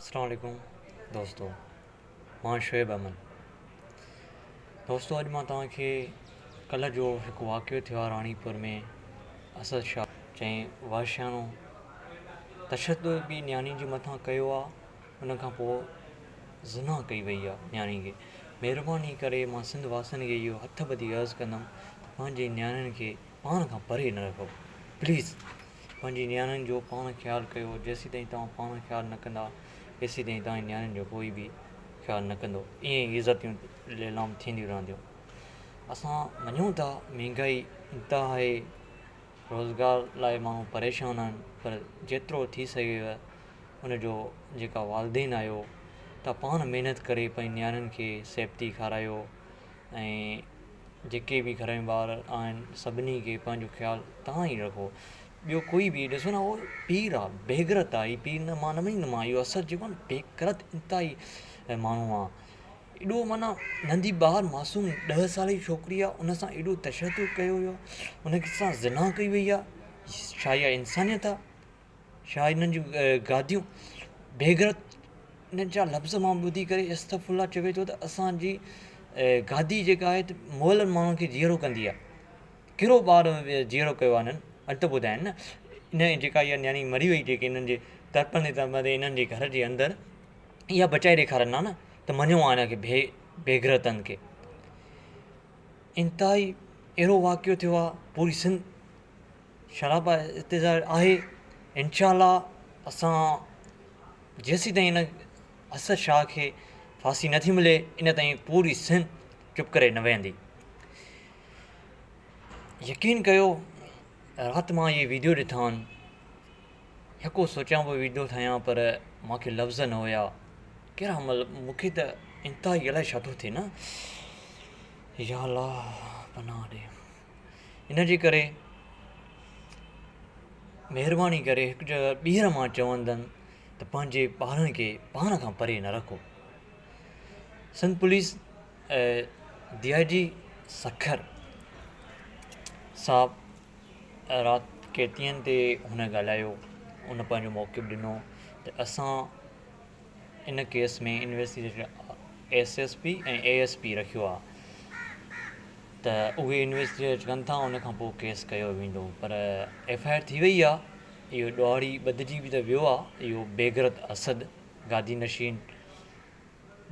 अस्सलाम वालेकुम दोस्तों, मां शुएब अमन। दोस्तों, अॼु मां तव्हांखे कल्ह जो हिकु वाक़ियो थियो आहे राणीपुर में। असद शाह चईं वाशियानो तशदुद बि न्याणी जे मथां कयो आहे, उन खां पोइ ज़िना कई वई आहे न्याणी खे। महिरबानी करे मां सिंध वासियुनि खे इहो हथ ॿधी अर्ज़ु कंदुमि त पंहिंजी न्याणियुनि खे पाण खां परे न रखो। प्लीज़ पंहिंजी न्याणियुनि जो पाण ख़्यालु कयो। जेसीं ताईं तव्हां पाण ख़्यालु न कंदा, तेसीं ताईं तव्हांजी न्याणियुनि जो कोई बि ख़्यालु न कंदो। ईअं ई इज़तियूं लीलाम थींदियूं रहंदियूं। असां मञूं था महांगाई इंतिहा आहे, रोज़गार लाइ माण्हू परेशान आहिनि, पर जेतिरो थी सघेव उनजो जेका वालदेन आहियो तव्हां पाण महिनत करे पंहिंजी न्याणियुनि खे सेफ्टी खारायो ऐं जेके बि घर में ॿार आहिनि सभिनी खे पंहिंजो ख़्यालु तव्हां ई रखो। ॿियो कोई बि ॾिसो न, उहो पीर आहे, बेगरत आहे। हीअ पीर न मां न मञींदोमांव, इहो असद जेको आहे न बेगरत इंतिहाई माण्हू आहे। एॾो माना नंढी ॿार मासूम 10 साल जी छोकिरी आहे, उन सां एॾो तशदुद कयो वियो आहे, उनखे सां ज़िना कई वई आहे। छा इहा इंसानियत आहे? छा इन्हनि जूं गादियूं बेगरत? इन्हनि जा लफ़्ज़ मां ॿुधी करे अस्तगफुरुल्लाह चवे थो त असांजी गादी जेका आहे त मुअलनि माण्हुनि खे जीअरो कंदी आहे। कहिड़ो ॿार जीअरो कयो आहे हिननि? अॼु त ॿुधाइनि न। इन जेका इहा न्याणी मरी वई, जेके इन्हनि जे तड़पंदे इन्हनि जे घर जे अंदरि, इहा बचाए ॾेखारंदा न त मञियो आहे हिनखे बेगरतनि खे। इंतिहाई अहिड़ो वाक़ियो थियो आहे, पूरी सिंध शराबा इंतिज़ारु आहे। इनशा अल्लाह असां जेसीं ताईं हिन असद शाह खे फांसी नथी मिले, इन ताईं पूरी सिंध चुप करे न वेहंदी। यकीन कयो, राति मां इहे वीडियो ॾिठा आहिनि। हिकु सोचियां पियो वीडियो ठाहियां, पर मूंखे लफ़्ज़ न हुया कहिड़ा। मूंखे त इंतिहाई अलाए छा थो थिए न। या अल्लाह पनाह ॾे। इन जे करे महिरबानी करे हिकु जॻह ॿीहर मां चवंदुमि त पंहिंजे ॿारनि खे पाण खां परे न रखो। सिंध पुलिस DIG सखर साहब राति केतिरनि ते हुन ॻाल्हायो, उन पंहिंजो मौक़िफ़ ॾिनो त असां इन केस में इन्वेस्टिगेशन SSP ऐं ASP रखियो आहे, त उहे इन्वेस्टिगेट कनि था, उन खां पोइ केस कयो वेंदो। पर FIR थी वई आहे। इहो ॾुआरी ॿधिजी बि त वियो आहे, इहो बेगरत असद गादी नशीन।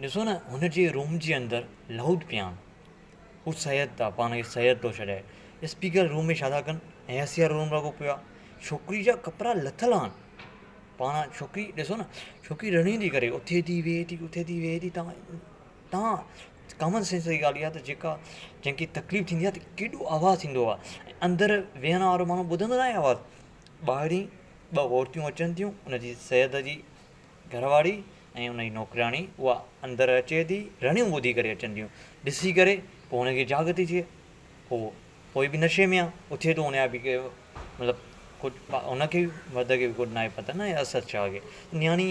ॾिसो न, हुनजे रूम जे अंदरि लाउड पिया आहिनि, हू सैद आहे, पाण खे सैद थो छॾाए। स्पीकर रूम में छा था कनि? ACR रूम लॻो पियो आहे। छोकिरी जा कपिड़ा लथल आहिनि। पाण छोकिरी ॾिसो न, छोकिरी रड़ियूं थी करे, उथे थी वेहे थी, उथे थी वेहे थी। तव्हां कॉमन सेंस जी ॻाल्हि इहा त जंहिंखे तकलीफ़ थींदी आहे त केॾो आवाज़ु थींदो आहे। अंदरि वेहण वारो माण्हू ॿुधंदो न आहे आवाज़ु। ॿाहिरीं 2 औरतियूं अचनि थियूं, उनजी सैद जी घरवारी ऐं उनजी नौकिराणी, उहा अंदरि अचे थी, रड़ियूं ॿुधी करे अचनि थियूं। ॾिसी करे पोइ हुनखे जाग थी थिए, पोइ बि नशे में आहे, उथे थो। हुनजा बि मतिलबु कुझु हुनखे बि मर्द खे बि कुझु न आहे पता न आहे असद शाह खे। न्याणी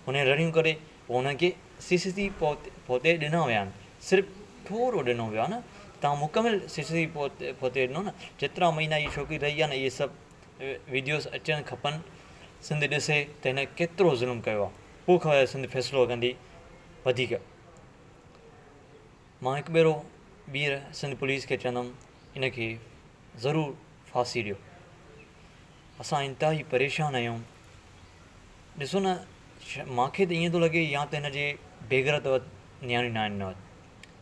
हुन रड़ियूं करे पोइ हुनखे CCTV पोते ॾिना विया आहिनि। सिर्फ़ु थोरो ॾिनो वियो आहे न, तव्हां मुकमिल CCTV पोते ॾिनो न। जेतिरा महीना इहा छोकिरी रही आहे न, इहे सभु वीडियोस अचणु खपनि। सिंध ॾिसे त हिन केतिरो ज़ुल्म कयो आहे, पोइ ख़बर सिंध फ़ैसिलो कंदी वधीक। मां हिकु भेरो ॿीहर सिंध पुलिस खे चवंदुमि, इनखे ज़रूरु फांसी ॾियो। असां इंतिहाई परेशान आहियूं। ॾिसो न, मूंखे त ईअं थो लॻे या त हिनजे बेगरत न्याणियूं न आहिनि,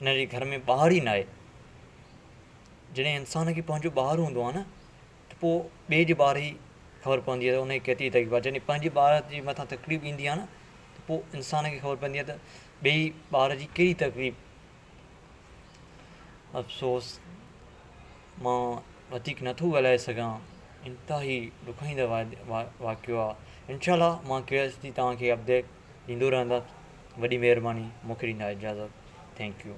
हिनजे घर में ॿार ई न आहे। जॾहिं इंसान खे पंहिंजो ॿारु हूंदो आहे न, त पोइ ॿिए जे ॿार जी ख़बर पवंदी आहे त उनखे केतिरी तकलीफ़ आहे। जॾहिं पंहिंजे ॿार जे मथां तकलीफ़ ईंदी आहे न, त पोइ इंसान खे ख़बर पवंदी आहे त ॿिए ॿार जी कहिड़ी तकलीफ़। अफ़सोस, मां वधीक नथो ॻाल्हाए सघां। इंतिहाई ॾुखाईंदड़ वाक़ियो आहे। इनशा अल्लाह मां केस जी तव्हांखे अपडेट ॾींदो रहंदुसि। वॾी महिरबानी, मूंखे ॾींदा इजाज़त। Thank U.